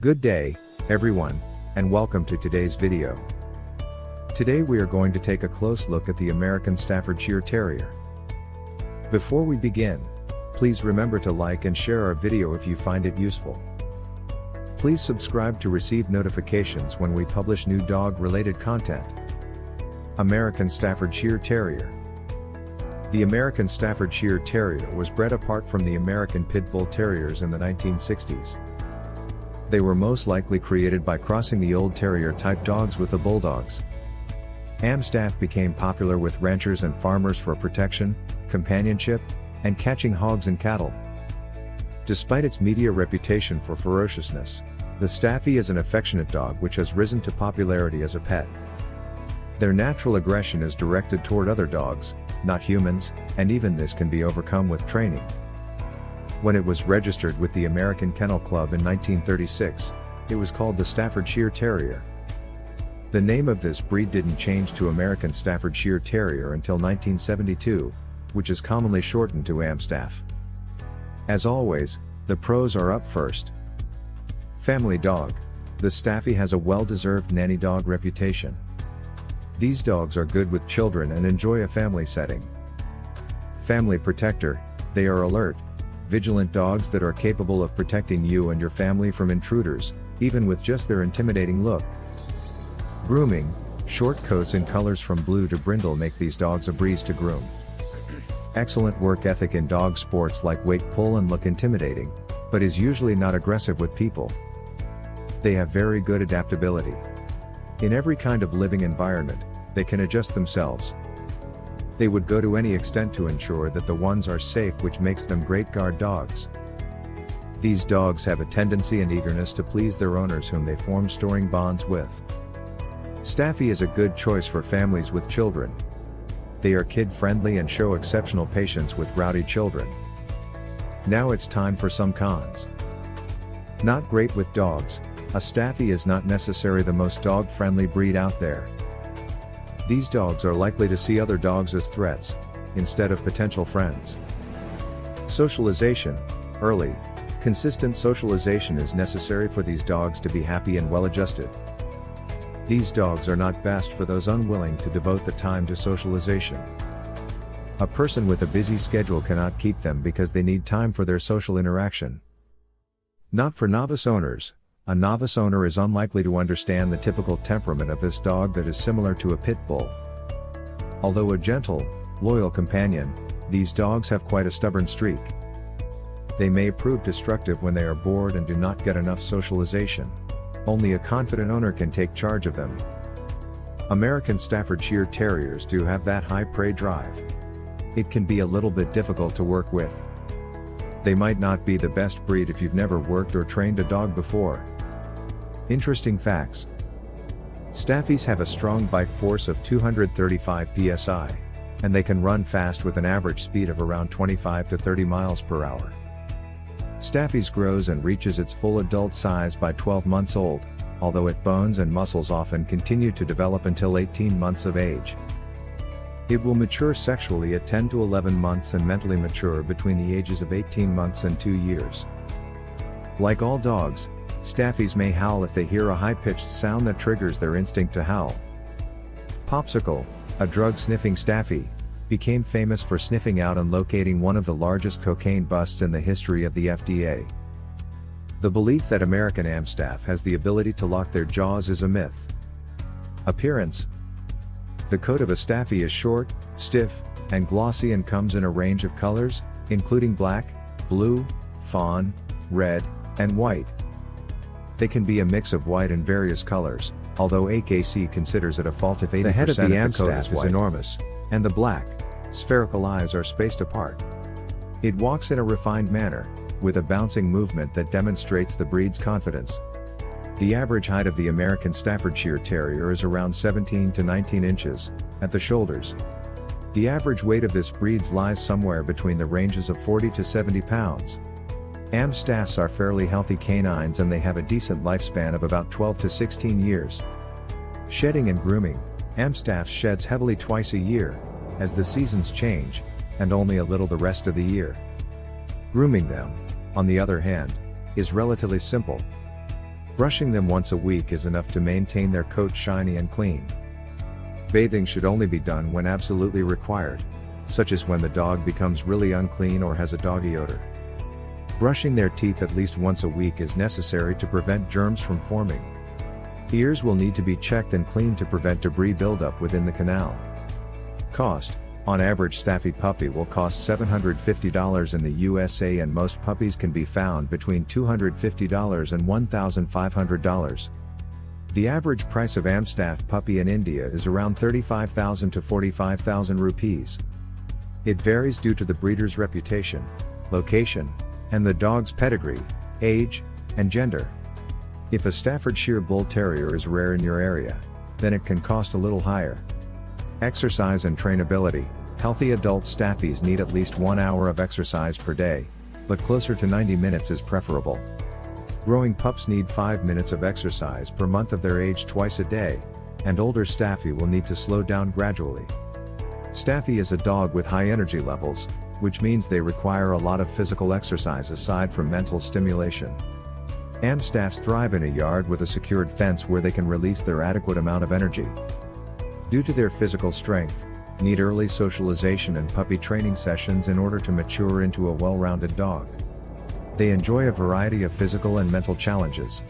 Good day, everyone, and welcome to today's video. Today we are going to take a close look at the American Staffordshire Terrier. Before we begin, please remember to like and share our video if you find it useful. Please subscribe to receive notifications when we publish new dog-related content. American Staffordshire Terrier. The American Staffordshire Terrier was bred apart from the American Pit Bull Terriers in the 1960s. They were most likely created by crossing the old Terrier-type dogs with the Bulldogs. Amstaff became popular with ranchers and farmers for protection, companionship, and catching hogs and cattle. Despite its media reputation for ferociousness, the Staffy is an affectionate dog which has risen to popularity as a pet. Their natural aggression is directed toward other dogs, not humans, and even this can be overcome with training. When it was registered with the American Kennel Club in 1936, it was called the Staffordshire Terrier. The name of this breed didn't change to American Staffordshire Terrier until 1972, which is commonly shortened to Amstaff. As always, the pros are up first. Family dog. The Staffy has a well-deserved nanny dog reputation. These dogs are good with children and enjoy a family setting. Family protector. They are alert, vigilant dogs that are capable of protecting you and your family from intruders, even with just their intimidating look. Grooming. Short coats in colors from blue to brindle make these dogs a breeze to groom. Excellent work ethic in dog sports like weight pull and look intimidating, but is usually not aggressive with people. They have very good adaptability. In every kind of living environment, they can adjust themselves. They would go to any extent to ensure that the ones are safe, which makes them great guard dogs. These dogs have a tendency and eagerness to please their owners whom they form storing bonds with. Staffy is a good choice for families with children. They are kid-friendly and show exceptional patience with rowdy children. Now it's time for some cons. Not great with dogs. A Staffy is not necessarily the most dog-friendly breed out there. These dogs are likely to see other dogs as threats, instead of potential friends. Socialization. Early, consistent socialization is necessary for these dogs to be happy and well-adjusted. These dogs are not best for those unwilling to devote the time to socialization. A person with a busy schedule cannot keep them because they need time for their social interaction. Not for novice owners. A novice owner is unlikely to understand the typical temperament of this dog that is similar to a pit bull. Although a gentle, loyal companion, these dogs have quite a stubborn streak. They may prove destructive when they are bored and do not get enough socialization. Only a confident owner can take charge of them. American Staffordshire Terriers do have that high prey drive. It can be a little bit difficult to work with. They might not be the best breed if you've never worked or trained a dog before. Interesting facts. Staffies have a strong bite force of 235 psi, and they can run fast with an average speed of around 25 to 30 miles per hour. Staffies grows and reaches its full adult size by 12 months old, although its bones and muscles often continue to develop until 18 months of age. It will mature sexually at 10 to 11 months and mentally mature between the ages of 18 months and 2 years. Like all dogs, Staffies may howl if they hear a high-pitched sound that triggers their instinct to howl. Popsicle, a drug-sniffing Staffy, became famous for sniffing out and locating one of the largest cocaine busts in the history of the FDA. The belief that American Amstaff has the ability to lock their jaws is a myth. Appearance. The coat of a Staffy is short, stiff, and glossy and comes in a range of colors, including black, blue, fawn, red, and white. They can be a mix of white and various colors, although AKC considers it a fault if 80% The head of the Amstaff is is enormous, and the black, spherical eyes are spaced apart. It walks in a refined manner, with a bouncing movement that demonstrates the breed's confidence. The average height of the American Staffordshire Terrier is around 17 to 19 inches, at the shoulders. The average weight of this breed lies somewhere between the ranges of 40 to 70 pounds. Amstaffs are fairly healthy canines and they have a decent lifespan of about 12 to 16 years. Shedding and grooming. Amstaffs sheds heavily twice a year, as the seasons change, and only a little the rest of the year. Grooming them, on the other hand, is relatively simple. Brushing them once a week is enough to maintain their coat shiny and clean. Bathing should only be done when absolutely required, such as when the dog becomes really unclean or has a doggy odor. Brushing their teeth at least once a week is necessary to prevent germs from forming. Ears will need to be checked and cleaned to prevent debris buildup within the canal. Cost: on average, Staffy puppy will cost $750 in the USA, and most puppies can be found between $250 and $1,500. The average price of Amstaff puppy in India is around 35,000 to 45,000 rupees. It varies due to the breeder's reputation, location, and the dog's pedigree, age, and gender. If a Staffordshire Bull Terrier is rare in your area, then it can cost a little higher. Exercise and trainability: healthy adult Staffies need at least 1 hour of exercise per day, but closer to 90 minutes is preferable. Growing pups need 5 minutes of exercise per month of their age twice a day, and older Staffy will need to slow down gradually. Staffy is a dog with high energy levels, which means they require a lot of physical exercise aside from mental stimulation. Amstaffs thrive in a yard with a secured fence where they can release their adequate amount of energy. Due to their physical strength, need early socialization and puppy training sessions in order to mature into a well-rounded dog. They enjoy a variety of physical and mental challenges.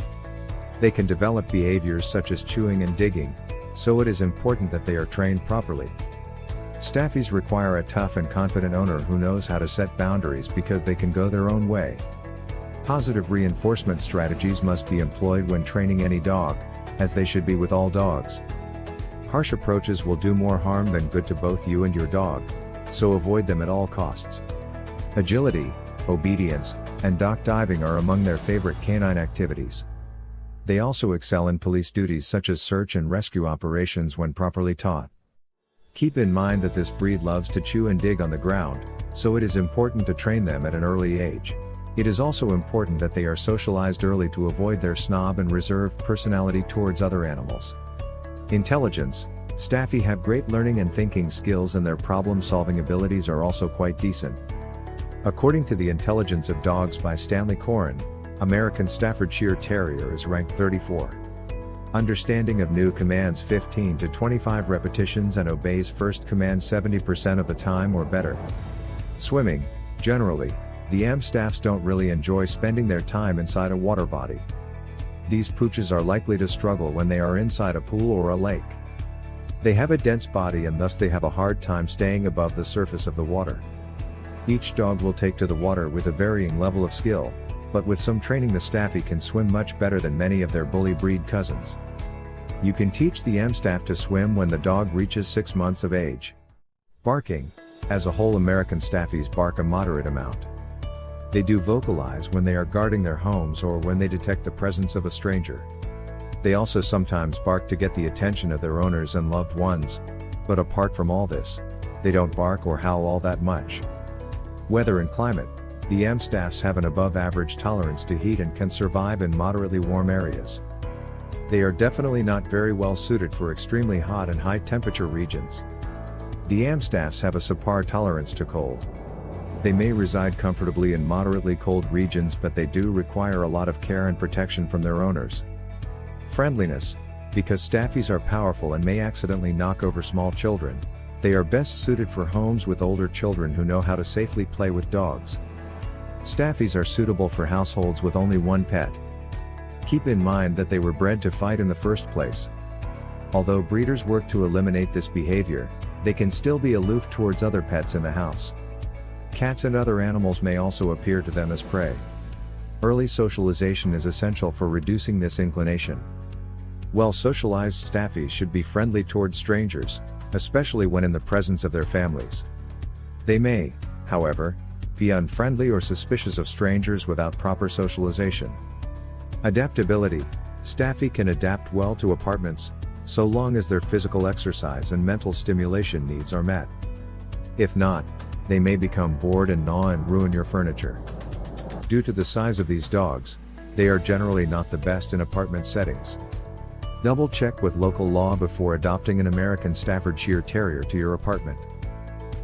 They can develop behaviors such as chewing and digging, so it is important that they are trained properly. Staffies require a tough and confident owner who knows how to set boundaries because they can go their own way. Positive reinforcement strategies must be employed when training any dog, as they should be with all dogs. Harsh approaches will do more harm than good to both you and your dog, so avoid them at all costs. Agility, obedience, and dock diving are among their favorite canine activities. They also excel in police duties such as search and rescue operations when properly taught. Keep in mind that this breed loves to chew and dig on the ground, so it is important to train them at an early age. It is also important that they are socialized early to avoid their snob and reserved personality towards other animals. Intelligence: Staffy have great learning and thinking skills, and their problem-solving abilities are also quite decent. According to the Intelligence of Dogs by Stanley Coren, American Staffordshire Terrier is ranked 34. Understanding of new commands 15 to 25 repetitions and obeys first command 70% of the time or better. Swimming: generally, the Amstaffs don't really enjoy spending their time inside a water body. These pooches are likely to struggle when they are inside a pool or a lake. They have a dense body and thus they have a hard time staying above the surface of the water. Each dog will take to the water with a varying level of skill, but with some training the Staffy can swim much better than many of their bully breed cousins. You can teach the Amstaff to swim when the dog reaches 6 months of age. Barking: as a whole, American Staffies bark a moderate amount. They do vocalize when they are guarding their homes or when they detect the presence of a stranger. They also sometimes bark to get the attention of their owners and loved ones, but apart from all this, they don't bark or howl all that much. Weather and climate: the Amstaffs have an above-average tolerance to heat and can survive in moderately warm areas. They are definitely not very well suited for extremely hot and high-temperature regions. The Amstaffs have a subpar tolerance to cold. They may reside comfortably in moderately cold regions, but they do require a lot of care and protection from their owners. Friendliness: because Staffies are powerful and may accidentally knock over small children, they are best suited for homes with older children who know how to safely play with dogs. Staffies are suitable for households with only one pet. Keep in mind that they were bred to fight in the first place. Although breeders work to eliminate this behavior, they can still be aloof towards other pets in the house. Cats and other animals may also appear to them as prey. Early socialization is essential for reducing this inclination. Well-socialized Staffies should be friendly towards strangers, especially when in the presence of their families. They may, however, be unfriendly or suspicious of strangers without proper socialization. Adaptability: Staffy can adapt well to apartments, so long as their physical exercise and mental stimulation needs are met. If not, they may become bored and gnaw and ruin your furniture. Due to the size of these dogs, they are generally not the best in apartment settings. Double check with local law before adopting an American Staffordshire Terrier to your apartment.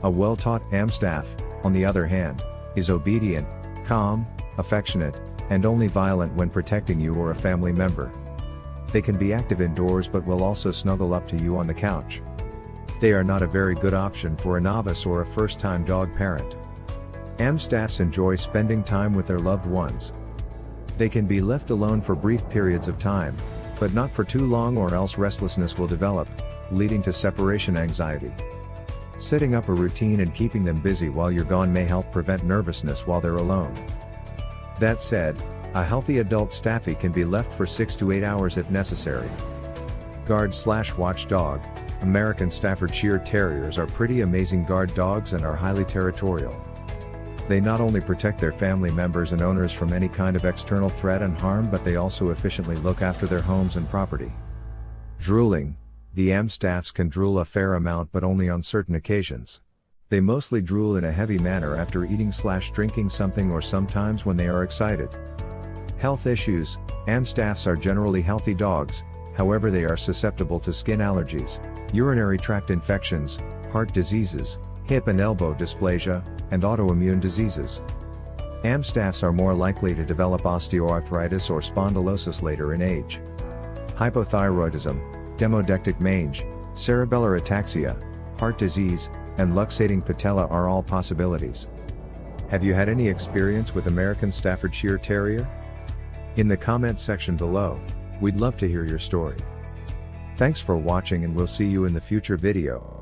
A well-taught Amstaff, on the other hand, is obedient, calm, affectionate, and only violent when protecting you or a family member. They can be active indoors but will also snuggle up to you on the couch. They are not a very good option for a novice or a first-time dog parent. Amstaffs enjoy spending time with their loved ones. They can be left alone for brief periods of time, but not for too long, or else restlessness will develop, leading to separation anxiety. Setting up a routine and keeping them busy while you're gone may help prevent nervousness while they're alone. That said, a healthy adult Staffy can be left for 6 to 8 hours if necessary. Guard/Watchdog, American Staffordshire Terriers are pretty amazing guard dogs and are highly territorial. They not only protect their family members and owners from any kind of external threat and harm, but they also efficiently look after their homes and property. Drooling. The Amstaffs can drool a fair amount but only on certain occasions. They mostly drool in a heavy manner after eating/drinking something or sometimes when they are excited. Health issues. Amstaffs are generally healthy dogs, however they are susceptible to skin allergies, urinary tract infections, heart diseases, hip and elbow dysplasia, and autoimmune diseases. Amstaffs are more likely to develop osteoarthritis or spondylosis later in age. Hypothyroidism, demodectic mange, cerebellar ataxia, heart disease, and luxating patella are all possibilities. Have you had any experience with American Staffordshire Terrier? In the comment section below, we'd love to hear your story. Thanks for watching and we'll see you in the future video.